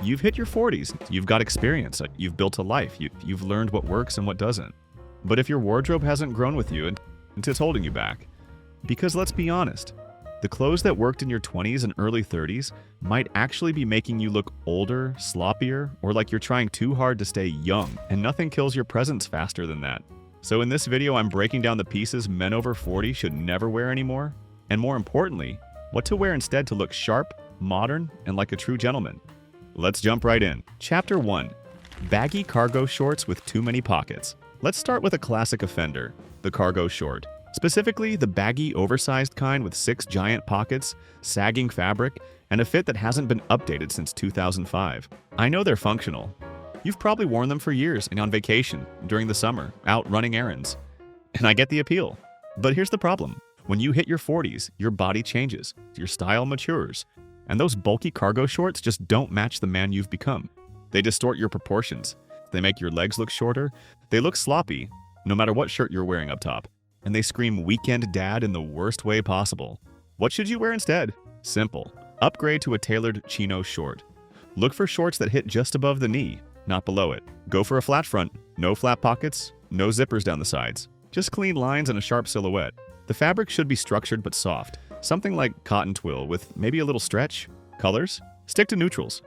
You've hit your 40s, you've got experience, you've built a life, you've learned what works and what doesn't. But if your wardrobe hasn't grown with you and it's holding you back, because let's be honest, the clothes that worked in your 20s and early 30s might actually be making you look older, sloppier, or like you're trying too hard to stay young, and nothing kills your presence faster than that. So in this video, I'm breaking down the pieces men over 40 should never wear anymore, and more importantly, what to wear instead to look sharp, modern, and like a true gentleman. Let's jump right in. Chapter 1. Baggy cargo shorts with too many pockets. Let's start with a classic offender, the cargo short. Specifically, the baggy, oversized kind with 6 giant pockets, sagging fabric, and a fit that hasn't been updated since 2005. I know they're functional. You've probably worn them for years and on vacation, during the summer, out running errands. And I get the appeal. But here's the problem. When you hit your 40s, your body changes, your style matures, and those bulky cargo shorts just don't match the man you've become. They distort your proportions. They make your legs look shorter. They look sloppy, no matter what shirt you're wearing up top. And they scream weekend dad in the worst way possible. What should you wear instead? Simple. Upgrade to a tailored chino short. Look for shorts that hit just above the knee, not below it. Go for a flat front, no flat pockets, no zippers down the sides. Just clean lines and a sharp silhouette. The fabric should be structured but soft. Something like cotton twill with maybe a little stretch. Colors? Stick to neutrals.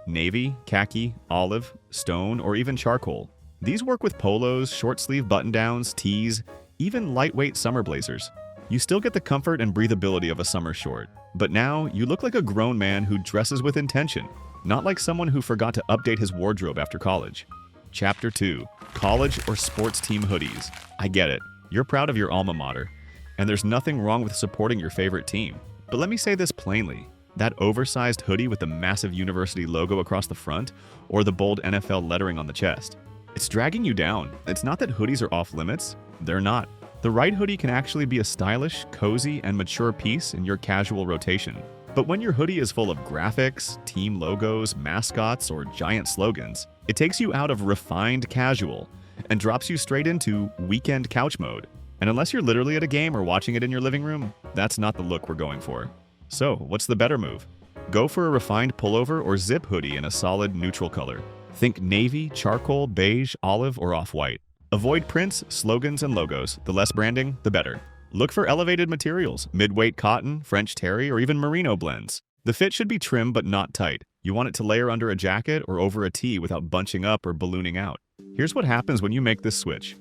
Navy, khaki, olive, stone, or even charcoal. These work with polos, short sleeve button-downs, tees, even lightweight summer blazers. You still get the comfort and breathability of a summer short, but now you look like a grown man who dresses with intention, not like someone who forgot to update his wardrobe after college. Chapter 2. College or sports team hoodies. I get it. You're proud of your alma mater, and there's nothing wrong with supporting your favorite team. But let me say this plainly. That oversized hoodie with the massive university logo across the front, or the bold NFL lettering on the chest, it's dragging you down. It's not that hoodies are off limits. They're not. The right hoodie can actually be a stylish, cozy, and mature piece in your casual rotation. But when your hoodie is full of graphics, team logos, mascots, or giant slogans, it takes you out of refined casual and drops you straight into weekend couch mode. And unless you're literally at a game or watching it in your living room, that's not the look we're going for. So, what's the better move? Go for a refined pullover or zip hoodie in a solid neutral color. Think navy, charcoal, beige, olive, or off-white. Avoid prints, slogans, and logos. The less branding, the better. Look for elevated materials, midweight cotton, French terry, or even merino blends. The fit should be trim but not tight. You want it to layer under a jacket or over a tee without bunching up or ballooning out. Here's what happens when you make this switch.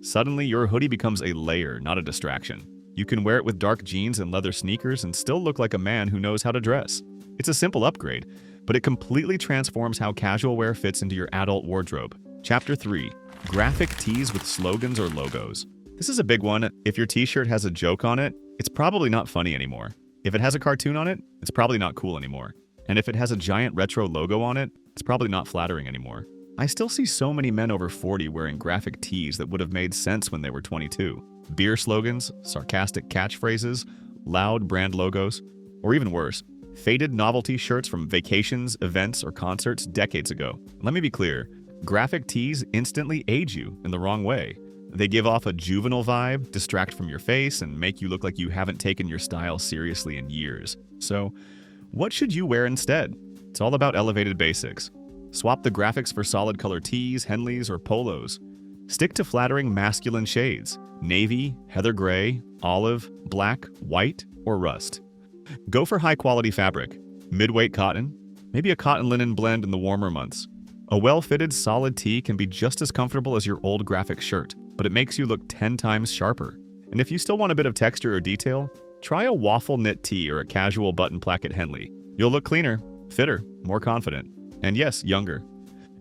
Suddenly, your hoodie becomes a layer, not a distraction. You can wear it with dark jeans and leather sneakers and still look like a man who knows how to dress. It's a simple upgrade, but it completely transforms how casual wear fits into your adult wardrobe. Chapter 3. Graphic tees with slogans or logos. This is a big one. If your t-shirt has a joke on it, it's probably not funny anymore. If it has a cartoon on it, it's probably not cool anymore. And if it has a giant retro logo on it, it's probably not flattering anymore. I still see so many men over 40 wearing graphic tees that would have made sense when they were 22. Beer slogans, sarcastic catchphrases, loud brand logos, or even worse, faded novelty shirts from vacations, events, or concerts decades ago. Let me be clear, graphic tees instantly age you in the wrong way. They give off a juvenile vibe, distract from your face, and make you look like you haven't taken your style seriously in years. So, what should you wear instead? It's all about elevated basics. Swap the graphics for solid color tees, Henleys, or polos. Stick to flattering masculine shades: navy, heather gray, olive, black, white, or rust. Go for high-quality fabric, midweight cotton, maybe a cotton linen blend in the warmer months. A well-fitted, solid tee can be just as comfortable as your old graphic shirt, but it makes you look 10 times sharper. And if you still want a bit of texture or detail, try a waffle knit tee or a casual button placket Henley. You'll look cleaner, fitter, more confident, and yes, younger.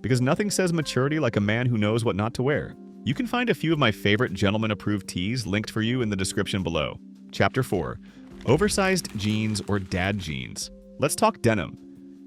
Because nothing says maturity like a man who knows what not to wear. You can find a few of my favorite gentleman-approved tees linked for you in the description below. Chapter 4. Oversized jeans or dad jeans. Let's talk denim.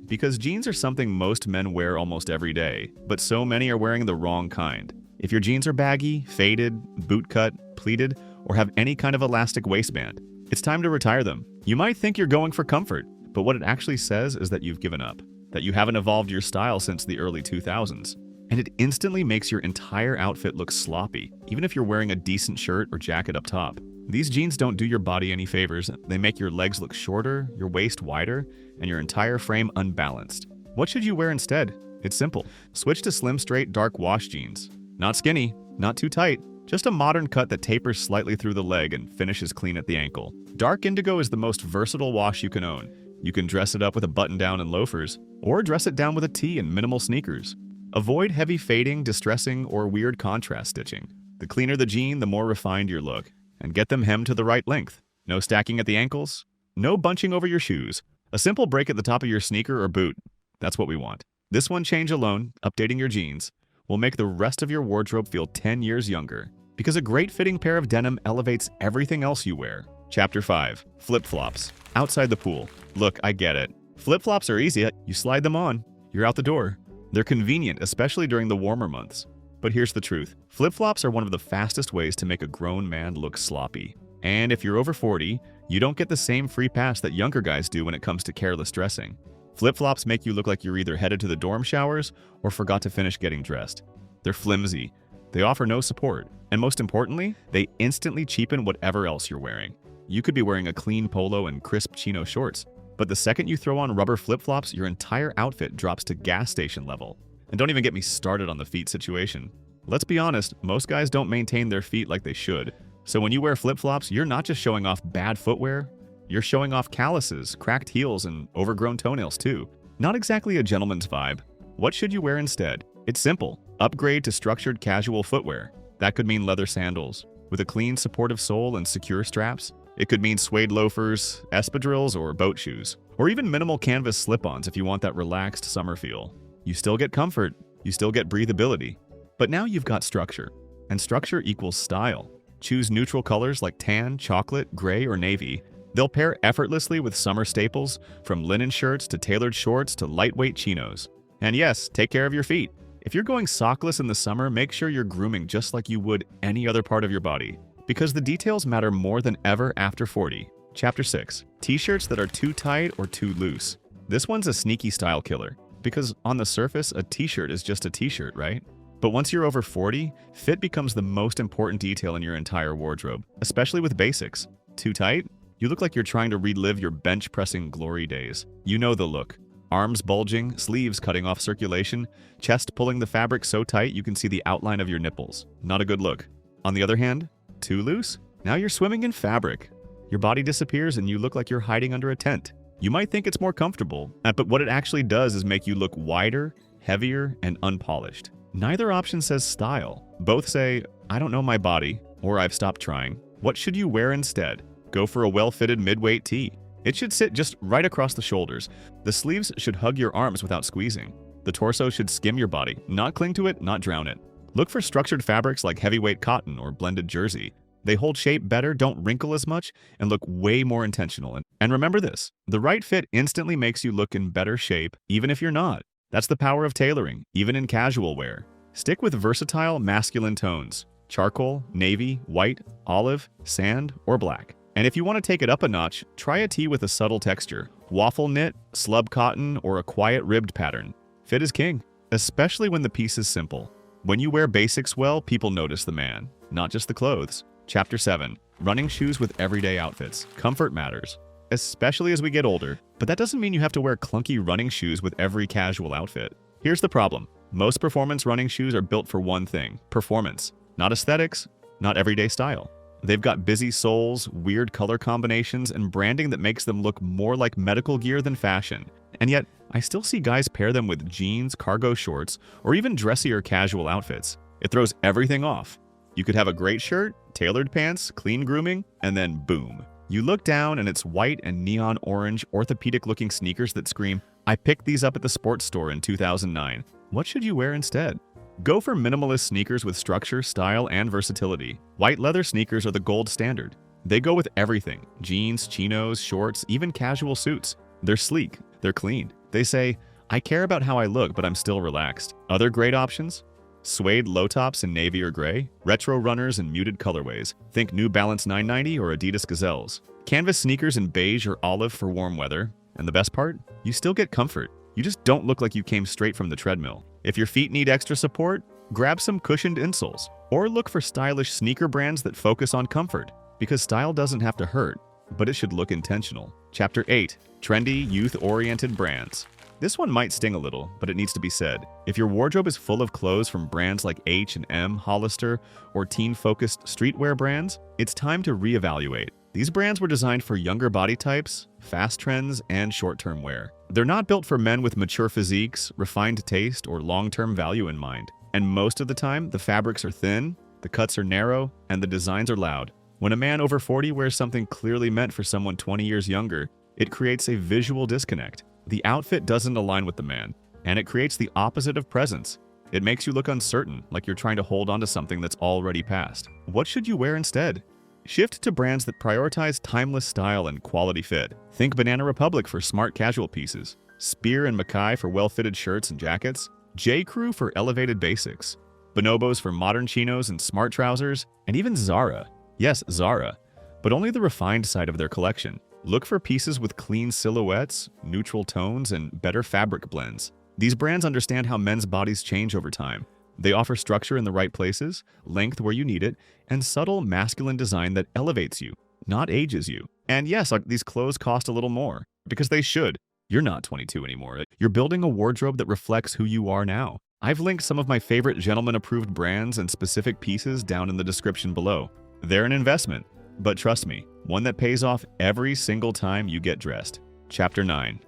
Because jeans are something most men wear almost every day, but so many are wearing the wrong kind. If your jeans are baggy, faded, bootcut, pleated, or have any kind of elastic waistband, it's time to retire them. You might think you're going for comfort, but what it actually says is that you've given up, that you haven't evolved your style since the early 2000s. And it instantly makes your entire outfit look sloppy, even if you're wearing a decent shirt or jacket up top. These jeans don't do your body any favors. They make your legs look shorter, your waist wider, and your entire frame unbalanced. What should you wear instead? It's simple. Switch to slim, straight, dark wash jeans. Not skinny, not too tight, just a modern cut that tapers slightly through the leg and finishes clean at the ankle. Dark indigo is the most versatile wash you can own. You can dress it up with a button-down and loafers, or dress it down with a tee and minimal sneakers. Avoid heavy fading, distressing, or weird contrast stitching. The cleaner the jean, the more refined your look. And get them hemmed to the right length. No stacking at the ankles, no bunching over your shoes. A simple break at the top of your sneaker or boot. That's what we want. This one change alone, updating your jeans, will make the rest of your wardrobe feel 10 years younger. Because a great fitting pair of denim elevates everything else you wear. Chapter 5. Flip-flops. Outside the pool. Look, I get it. Flip-flops are easy. You slide them on, you're out the door. They're convenient, especially during the warmer months. But here's the truth. Flip-flops are one of the fastest ways to make a grown man look sloppy. And if you're over 40, you don't get the same free pass that younger guys do when it comes to careless dressing. Flip-flops make you look like you're either headed to the dorm showers or forgot to finish getting dressed. They're flimsy. They offer no support. And most importantly, they instantly cheapen whatever else you're wearing. You could be wearing a clean polo and crisp chino shorts, but the second you throw on rubber flip-flops, your entire outfit drops to gas station level. And don't even get me started on the feet situation. Let's be honest, most guys don't maintain their feet like they should. So when you wear flip-flops, you're not just showing off bad footwear, you're showing off calluses, cracked heels, and overgrown toenails too. Not exactly a gentleman's vibe. What should you wear instead? It's simple. Upgrade to structured casual footwear. That could mean leather sandals with a clean, supportive sole and secure straps. It could mean suede loafers, espadrilles, or boat shoes. Or even minimal canvas slip-ons if you want that relaxed summer feel. You still get comfort, you still get breathability. But now you've got structure. And structure equals style. Choose neutral colors like tan, chocolate, gray, or navy. They'll pair effortlessly with summer staples, from linen shirts to tailored shorts to lightweight chinos. And yes, take care of your feet. If you're going sockless in the summer, make sure you're grooming just like you would any other part of your body. Because the details matter more than ever after 40. Chapter 6. T-shirts that are too tight or too loose. This one's a sneaky style killer. Because on the surface, a t-shirt is just a t-shirt, right? But once you're over 40, fit becomes the most important detail in your entire wardrobe, especially with basics. Too tight? You look like you're trying to relive your bench-pressing glory days. You know the look. Arms bulging, sleeves cutting off circulation, chest pulling the fabric so tight you can see the outline of your nipples. Not a good look. On the other hand, too loose? Now you're swimming in fabric. Your body disappears and you look like you're hiding under a tent. You might think it's more comfortable, but what it actually does is make you look wider, heavier, and unpolished. Neither option says style. Both say, I don't know my body, or I've stopped trying. What should you wear instead? Go for a well-fitted midweight tee. It should sit just right across the shoulders. The sleeves should hug your arms without squeezing. The torso should skim your body, not cling to it, not drown it. Look for structured fabrics like heavyweight cotton or blended jersey. They hold shape better, don't wrinkle as much, and look way more intentional. And remember this, the right fit instantly makes you look in better shape, even if you're not. That's the power of tailoring, even in casual wear. Stick with versatile, masculine tones. Charcoal, navy, white, olive, sand, or black. And if you want to take it up a notch, try a tee with a subtle texture. Waffle knit, slub cotton, or a quiet ribbed pattern. Fit is king, especially when the piece is simple. When you wear basics well, people notice the man, not just the clothes. Chapter 7. Running shoes with everyday outfits. Comfort matters, especially as we get older. But that doesn't mean you have to wear clunky running shoes with every casual outfit. Here's the problem. Most performance running shoes are built for one thing, performance. Not aesthetics, not everyday style. They've got busy soles, weird color combinations, and branding that makes them look more like medical gear than fashion. And yet, I still see guys pair them with jeans, cargo shorts, or even dressier casual outfits. It throws everything off. You could have a great shirt, tailored pants, clean grooming, and then boom. You look down and it's white and neon orange, orthopedic-looking sneakers that scream, I picked these up at the sports store in 2009. What should you wear instead? Go for minimalist sneakers with structure, style, and versatility. White leather sneakers are the gold standard. They go with everything. Jeans, chinos, shorts, even casual suits. They're sleek. They're clean. They say, I care about how I look, but I'm still relaxed. Other great options? Suede low tops in navy or gray. Retro runners in muted colorways. Think New Balance 990 or Adidas Gazelles. Canvas sneakers in beige or olive for warm weather. And the best part? You still get comfort. You just don't look like you came straight from the treadmill. If your feet need extra support, grab some cushioned insoles, or look for stylish sneaker brands that focus on comfort, because style doesn't have to hurt, but it should look intentional. Chapter 8. Trendy, youth-oriented brands. This one might sting a little, but it needs to be said. If your wardrobe is full of clothes from brands like H&M, Hollister, or teen-focused streetwear brands, it's time to reevaluate. These brands were designed for younger body types, fast trends, and short-term wear. They're not built for men with mature physiques, refined taste, or long-term value in mind. And most of the time, the fabrics are thin, the cuts are narrow, and the designs are loud. When a man over 40 wears something clearly meant for someone 20 years younger, it creates a visual disconnect. The outfit doesn't align with the man, and it creates the opposite of presence. It makes you look uncertain, like you're trying to hold on to something that's already past. What should you wear instead? Shift to brands that prioritize timeless style and quality fit. Think Banana Republic for smart casual pieces, Spear and Mackay for well-fitted shirts and jackets, J. Crew for elevated basics, Bonobos for modern chinos and smart trousers, and even Zara. Yes, Zara, but only the refined side of their collection. Look for pieces with clean silhouettes, neutral tones, and better fabric blends. These brands understand how men's bodies change over time. They offer structure in the right places, length where you need it, and subtle masculine design that elevates you, not ages you. And yes, these clothes cost a little more, because they should. You're not 22 anymore. You're building a wardrobe that reflects who you are now. I've linked some of my favorite gentleman-approved brands and specific pieces down in the description below. They're an investment, but trust me, one that pays off every single time you get dressed. Chapter 9.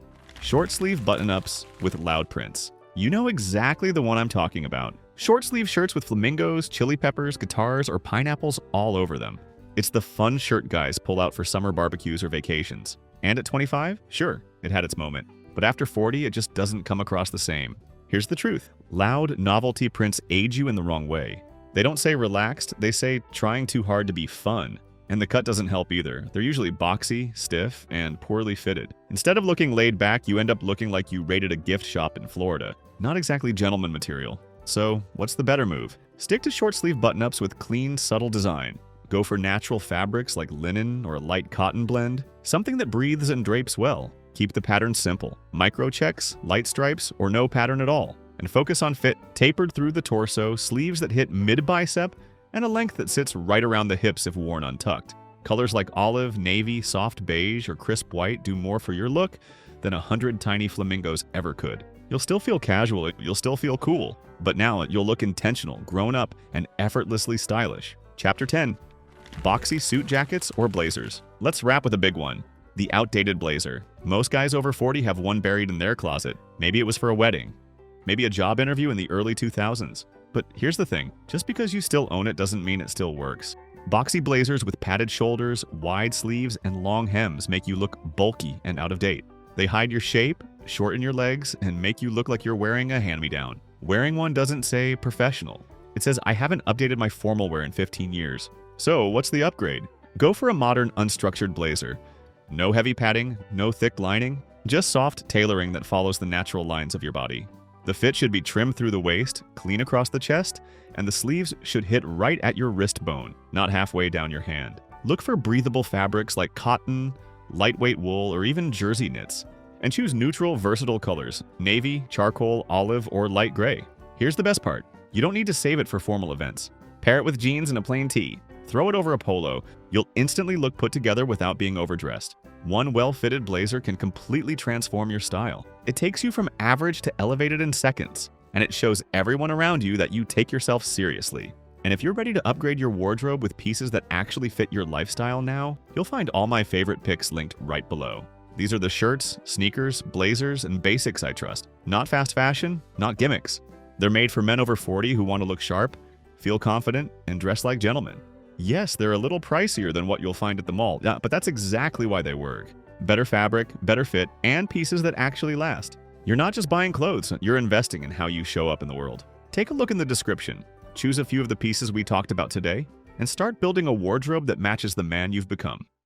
Short sleeve button-ups with loud prints. You know exactly the one I'm talking about. Short sleeve shirts with flamingos, chili peppers, guitars, or pineapples all over them. It's the fun shirt guys pull out for summer barbecues or vacations. And at 25, sure, it had its moment. But after 40, it just doesn't come across the same. Here's the truth. Loud, novelty prints age you in the wrong way. They don't say relaxed, they say trying too hard to be fun. And the cut doesn't help either. They're usually boxy, stiff, and poorly fitted. Instead of looking laid back, you end up looking like you raided a gift shop in Florida. Not exactly gentleman material. So, what's the better move? Stick to short sleeve button-ups with clean, subtle design. Go for natural fabrics like linen or a light cotton blend. Something that breathes and drapes well. Keep the pattern simple. Micro checks, light stripes, or no pattern at all. And focus on fit, tapered through the torso, sleeves that hit mid-bicep, and a length that sits right around the hips if worn untucked. Colors like olive, navy, soft beige, or crisp white do more for your look than 100 tiny flamingos ever could. You'll still feel casual, you'll still feel cool, but now you'll look intentional, grown up, and effortlessly stylish. Chapter 10. Boxy suit jackets or blazers. Let's wrap with a big one. The outdated blazer. Most guys over 40 have one buried in their closet. Maybe it was for a wedding. Maybe a job interview in the early 2000s. But here's the thing, just because you still own it doesn't mean it still works. Boxy blazers with padded shoulders, wide sleeves, and long hems make you look bulky and out of date. They hide your shape, shorten your legs, and make you look like you're wearing a hand-me-down. Wearing one doesn't say professional. It says, I haven't updated my formal wear in 15 years. So what's the upgrade? Go for a modern unstructured blazer. No heavy padding, no thick lining, just soft tailoring that follows the natural lines of your body. The fit should be trimmed through the waist, clean across the chest, and the sleeves should hit right at your wrist bone, not halfway down your hand. Look for breathable fabrics like cotton, lightweight wool, or even jersey knits. And choose neutral, versatile colors: navy, charcoal, olive, or light gray. Here's the best part. You don't need to save it for formal events. Pair it with jeans and a plain tee. Throw it over a polo. You'll instantly look put together without being overdressed. One well-fitted blazer can completely transform your style. It takes you from average to elevated in seconds, and it shows everyone around you that you take yourself seriously. And if you're ready to upgrade your wardrobe with pieces that actually fit your lifestyle now, you'll find all my favorite picks linked right below. These are the shirts, sneakers, blazers, and basics I trust. Not fast fashion, not gimmicks. They're made for men over 40 who want to look sharp, feel confident, and dress like gentlemen. Yes, they're a little pricier than what you'll find at the mall, but that's exactly why they work. Better fabric, better fit, and pieces that actually last. You're not just buying clothes, you're investing in how you show up in the world. Take a look in the description, choose a few of the pieces we talked about today, and start building a wardrobe that matches the man you've become.